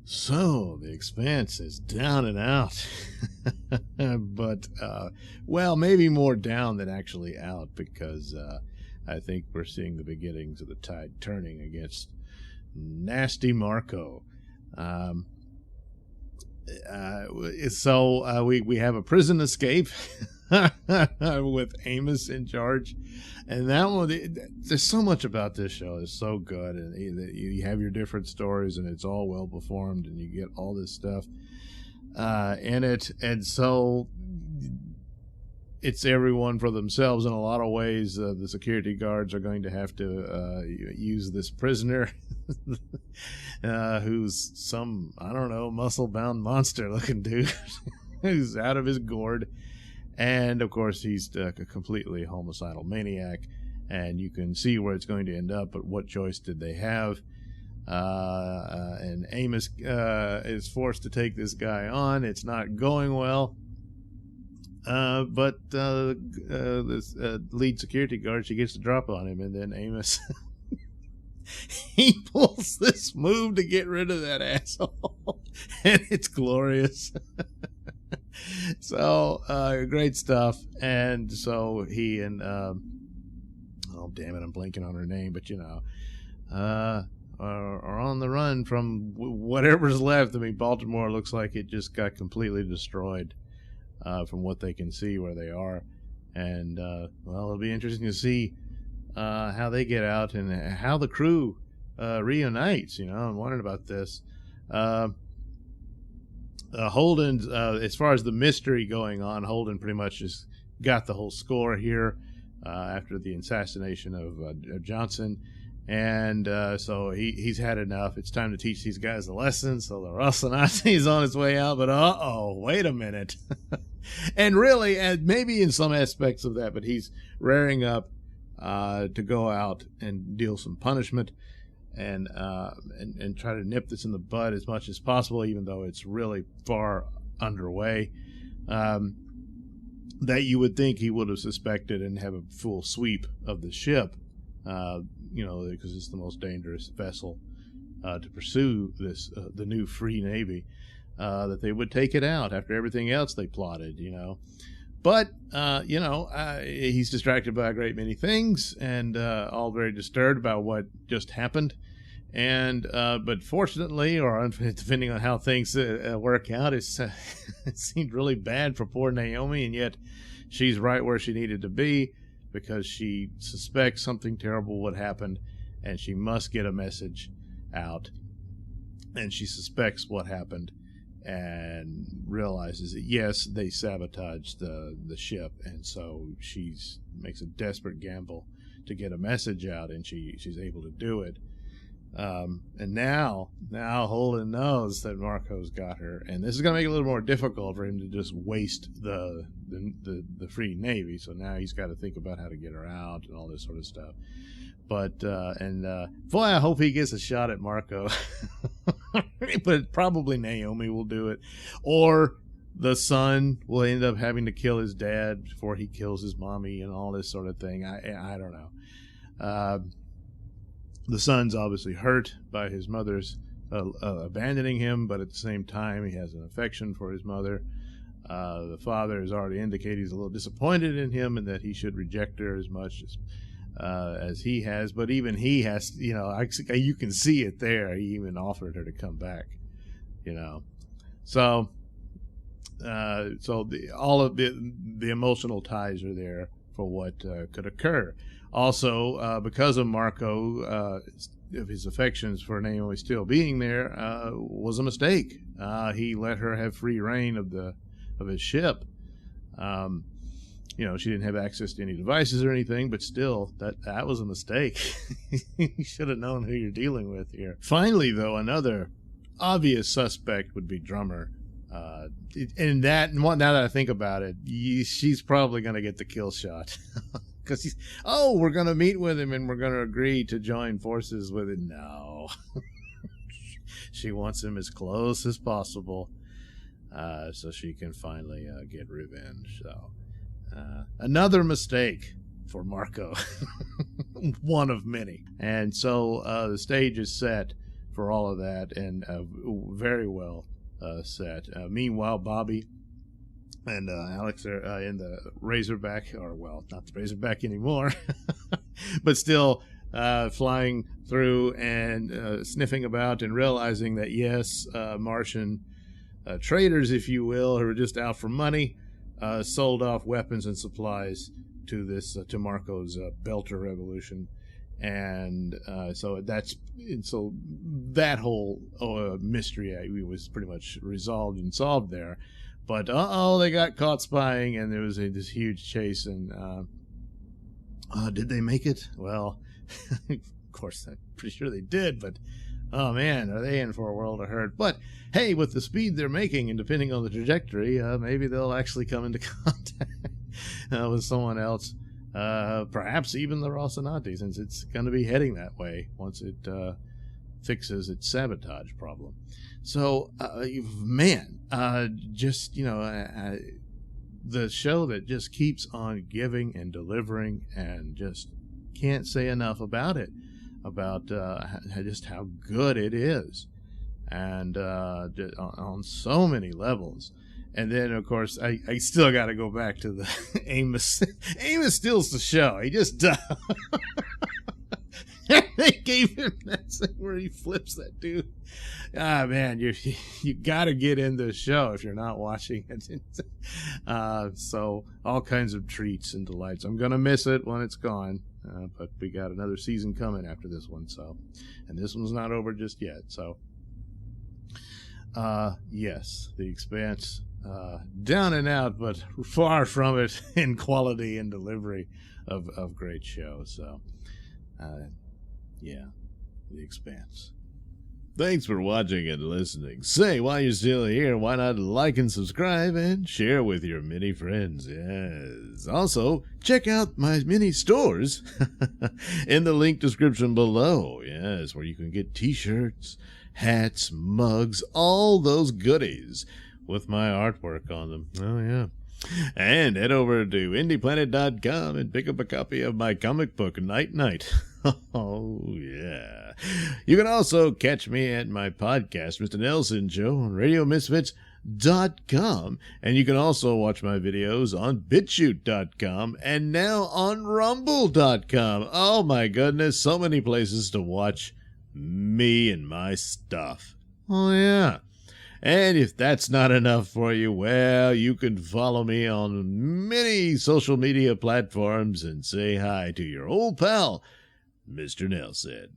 So the Expanse is down and out, but well, maybe more down than actually out, because I think we're seeing the beginnings of the tide turning against nasty Marco. So we have a prison escape with Amos in charge, and that one, there's so much about this show. It's so good, and you have your different stories, and it's all well performed, and you get all this stuff in it, and so it's everyone for themselves in a lot of ways. The security guards are going to have to use this prisoner who's some, I don't know, muscle-bound monster-looking dude who's out of his gourd. And, of course, he's a completely homicidal maniac, and you can see where it's going to end up, but what choice did they have? And Amos is forced to take this guy on. It's not going well. But this lead security guard, she gets the drop on him, and then Amos, he pulls this move to get rid of that asshole, and it's glorious. So great stuff. And so he and oh damn it, I'm blanking on her name, but you know, are on the run from whatever's left. I mean, Baltimore looks like it just got completely destroyed from what they can see where they are. And well, it'll be interesting to see how they get out and how the crew reunites. You know, I'm wondering about this. Holden, as far as the mystery going on, Holden pretty much just got the whole score here after the assassination of Johnson, and so he's had enough. It's time to teach these guys a lesson. So the Rocinante is on his way out, but wait a minute. And really, and maybe in some aspects of that, but he's raring up to go out and deal some punishment. And try to nip this in the bud as much as possible, even though it's really far underway. That you would think he would have suspected and have a full sweep of the ship, you know, because it's the most dangerous vessel to pursue this the new Free Navy. That they would take it out after everything else they plotted, you know. But, you know, he's distracted by a great many things, and all very disturbed about what just happened. And but fortunately, or depending on how things work out, it seemed really bad for poor Naomi, and yet she's right where she needed to be, because she suspects something terrible would happen, and she must get a message out. And she suspects what happened, and realizes that yes, they sabotaged the ship, and so she makes a desperate gamble to get a message out, and she's able to do it. And now Holden knows that Marco's got her, and this is going to make it a little more difficult for him to just waste the Free Navy. So now he's got to think about how to get her out and all this sort of stuff. But boy, I hope he gets a shot at Marco. But probably Naomi will do it, or the son will end up having to kill his dad before he kills his mommy and all this sort of thing. I don't know. The son's obviously hurt by his mother's abandoning him, but at the same time he has an affection for his mother. The father has already indicated he's a little disappointed in him and that he should reject her as much as he has, but even he has, you know, you can see it there. He even offered her to come back, you know. So all of the emotional ties are there for what could occur. Also, because of Marco, of his affections for Naomi still being there, was a mistake. He let her have free reign of his ship. You know, she didn't have access to any devices or anything, but still, that was a mistake. You should have known who you're dealing with here. Finally, though, another obvious suspect would be Drummer. And now that I think about it, she's probably going to get the kill shot. Because we're going to meet with him and we're going to agree to join forces with it. No. She wants him as close as possible so she can finally get revenge. So another mistake for Marco. One of many. And so the stage is set for all of that, and very well set. Meanwhile, Bobby and Alex are in the Razorback, or well, not the Razorback anymore, but still flying through and sniffing about and realizing that, yes, Martian traders, if you will, who are just out for money, sold off weapons and supplies to this to Marco's Belter Revolution. And so that whole mystery was pretty much resolved and solved there. But they got caught spying, and there was this huge chase. And did they make it? Well, of course, I'm pretty sure they did. But oh man, are they in for a world of hurt? But hey, with the speed they're making, and depending on the trajectory, maybe they'll actually come into contact with someone else. Perhaps even the Rocinante, since it's going to be heading that way once it fixes its sabotage problem. So, man, just, the show that just keeps on giving and delivering, and just can't say enough about it, about just how good it is, and on so many levels. And then, of course, I still got to go back to the Amos. Amos steals the show. He just they gave him that thing where he flips that dude. Ah, man, you got to get in the show if you're not watching it. So all kinds of treats and delights. I'm gonna miss it when it's gone, but we got another season coming after this one. So, and this one's not over just yet. So, yes, The Expanse. Down and out, but far from it in quality and delivery of great shows. So, yeah, The Expanse. Thanks for watching and listening. Say, while you're still here, why not like and subscribe and share with your many friends? Yes. Also, check out my mini stores in the link description below. Yes, where you can get t-shirts, hats, mugs, all those goodies with my artwork on them. Oh, yeah. And head over to indieplanet.com and pick up a copy of my comic book, Night Night. Oh, yeah. You can also catch me at my podcast, Mr Nailsin Show, on RadioMisfits.com. And you can also watch my videos on BitChute.com and now on Rumble.com. Oh, my goodness. So many places to watch me and my stuff. Oh, yeah. And if that's not enough for you, well, you can follow me on many social media platforms and say hi to your old pal, Mr. Nailsin.